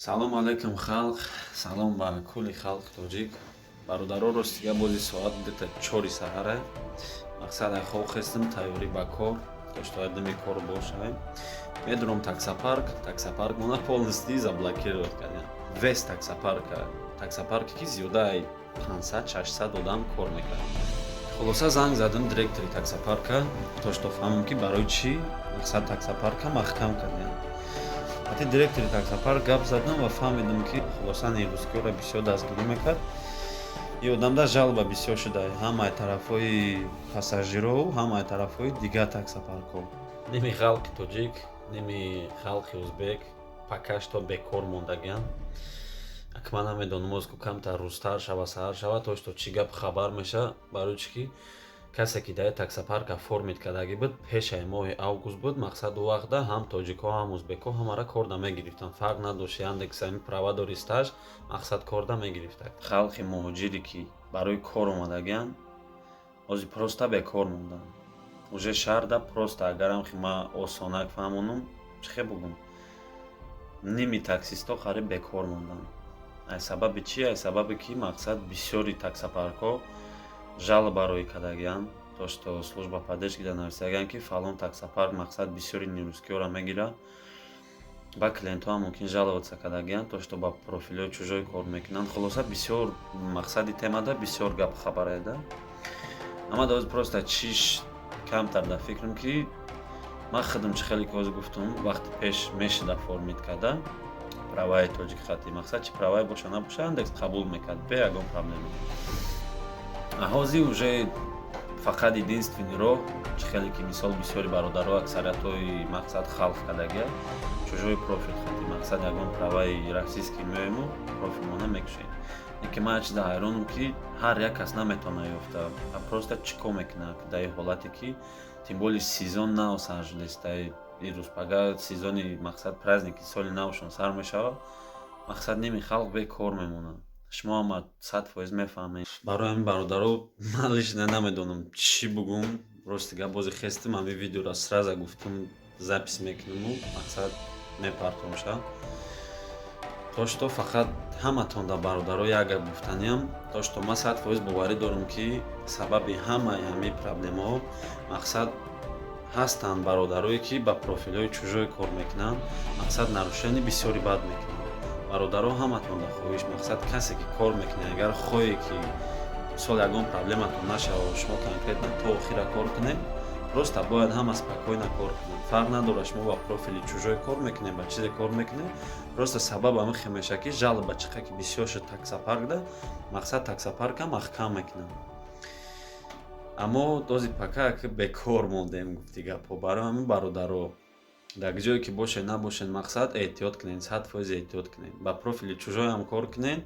Салом алейкум халқ, салом ба кулли халқи тоҷик. Бародаро ростига бози соат где-то 4 саҳаре. Мақсад ай хоб хестам тайёрӣ ба кор, то што дами кор бошам. Медурам таксопарк мона полностью заблокировать кардем. Вес таксопарке ки зиёда ай 500-600 одам кор мекард. Хулоса занг задам директори таксопарка, то што фаҳмам ки барои чӣ мақсад таксопарка маҳкам кардем. Вақти директори таксопарк гап задам ва фаҳмидам ки хулоса нерӯзкора бисёр дастгирӣ мекард. И одамда жалоба бисёр шуда ҳамаи тарафҳои пассажиро, ҳамаи тарафҳои дигар таксопаркҳо. Ними халқи тоҷик, ними халқи ӯзбек пока што бекор мондагиянд. Акман намедонам озку камтар рӯзтар шава саҳар шава, то што чӣ гап хабар меша, барои чӣ ки касе ки дар таксопарка формит кардагӣ буд пешаи моҳи август буд. Мақсад ӯ вақта ҳам тоҷикҳо ҳам ӯзбекҳо ҳамара корда мегирифтанд. Фарқ надошт яндекс ами правадори стаж мақсад корда мегирифтанд. Халқи муҳоҷире ки барои кор омадагиянд ҳозир просто бекор монданд. Уже шаҳрда просто агарам ки ман осонак фаҳмонам чихе бугум. Ними таксистҳо қариб бекор монданд. Ай сабаби чӣ? Ай сабабе ки мақсад бисёри таксопаркҳо жалоба роӣ кардагиянд, то што служба поддержкида нависидагиянд ки фалон таксопарк мақсад бисёри нерӯзкиёра мегирад. Ба клиентҳо ҳам мумкин жаловатса кардагиянд, то што ба профилҳои чужой кор мекунанд. Хулоса бисёр мақсади темада бисёр гап хабарайда. Ама доз просто чиш камтар дар фикрам ки ман худам чӣ хеле ки ҳозир гуфтам вақти пеш мешуда формит карда праваи тоҷики хати. Мақсад чи праваи боша набоша яндекс қабул мекард бе ягон проблема. Ҳозир уже фақат единственный роҳ чӣ хеле ки мисол бисёри бародаро аксариятҳои мақсад халқ кардагия чужой профил хати. Мақсад ягон праваи расистский меоему профилмона мекушем. Ки ман як чиза ҳайронам ки ҳар як кас наметавона ёфта. Просто чӣ кор мекунад дар ин ҳолате ки тем более сезон на Лос-Анҷелес ирӯз пага сезони мақсад праздники соли навшон сар мешавад. Мақсад ними халқ бекор мемонад. Шумо ҳама 100% мефаҳмед. Барои ҳамин бародаро ман лично намедонам чӣ бугум. Ростига бози хестам ҳамин видеоро сразу гуфтам запис мекунам, мақсад мепартомша. То што фақат ҳаматонда бародаро як гап гуфтаниям, то што ман 100% боварӣ дорам ки сабаби ҳамаи ҳамин проблемаҳо мақсад ҳастанд бародарое ки ба профилҳои чужой кор мекунанд. Мақсад нарушени бисёри бад мекунанд. Бародаро ҳаматонда хоҳиш мақсад касе ки кор мекунад агар хоҳе ки мисол ягон проблематон нашава шумо конкретно то охира кор кунед, просто бояд ҳама спокойно кор кунанд. Фарқ надорад шумо ба профили чужой кор мекунед, ба чизе кор мекунед, просто сабаб ҳамин хел меша ки жалоба чиқа ки бисёр шуд таксопаркда, мақсад таксопарка маҳкам мекунанд. Аммо дози пока ки бекор мондем гуфти гапҳо. Барои ҳамин бародаро дар ҷое ки бошед набошед мақсад эҳтиёт кунед, 100% эҳтиёт кунед. Ба профили чужой ҳам кор кунед.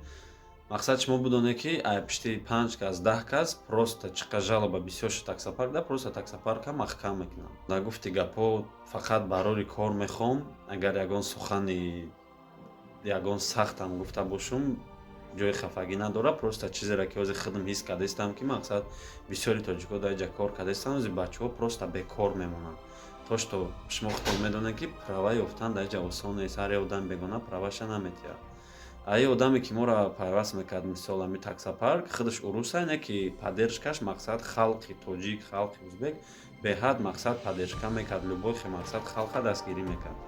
Мақсад шумо бидонед ки ай пишти 5 кас 10 кас просто чиқа жалоба бисёр шуд таксопаркда, просто таксопарка маҳкам мекунанд. Дар гуфти гапҳо фақат барори кор мехоҳам, агар ягон сухани ягон сахтам гуфта бошам ҷои хафагӣ надорад. Просто чизеро ки ҳозир худам ҳис кардаистам ки мақсад бисёри тоҷикҳо дар ҷа кор кардаистанд, ҳозир бачаҳо просто бекор мемонанд. То што шумо худтон медонед ки права ёфтан дар ҷа осон нест. Ҳар одами бегона праваша наметиҳад. Ай одаме ки моро пайваст мекард мисол ҳамин таксопарк худаш уруса не ки поддержкаш мақсад халқи тоҷик, халқи ӯзбек беҳад мақсад поддержка мекард, любой хел мақсад халқа дастгирӣ мекард.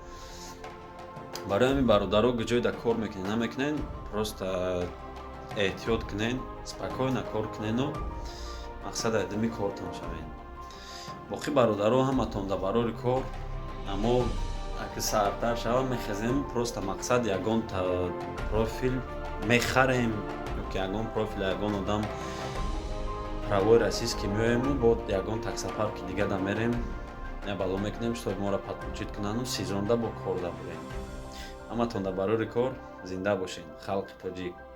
Барои ҳамин бародаро ҷои да кор мекунед намекунед, просто эҳтиёт кунед, спокойно кор кунеду мақсад айдами кортон шавед. Боқи бародаро ҳаматон дар барори кор, аммо аки сардтар шава мехезем, просто мақсад ягон профил мехарем ки ягон профил ягон одам правои расистский меоему бо ягон таксопарки дига да мерем бало мекунем, што моро подключит кунанду сезонда бо кор да бурем. Ҳаматон дар барори кор зинда бошед, халқи тоҷик.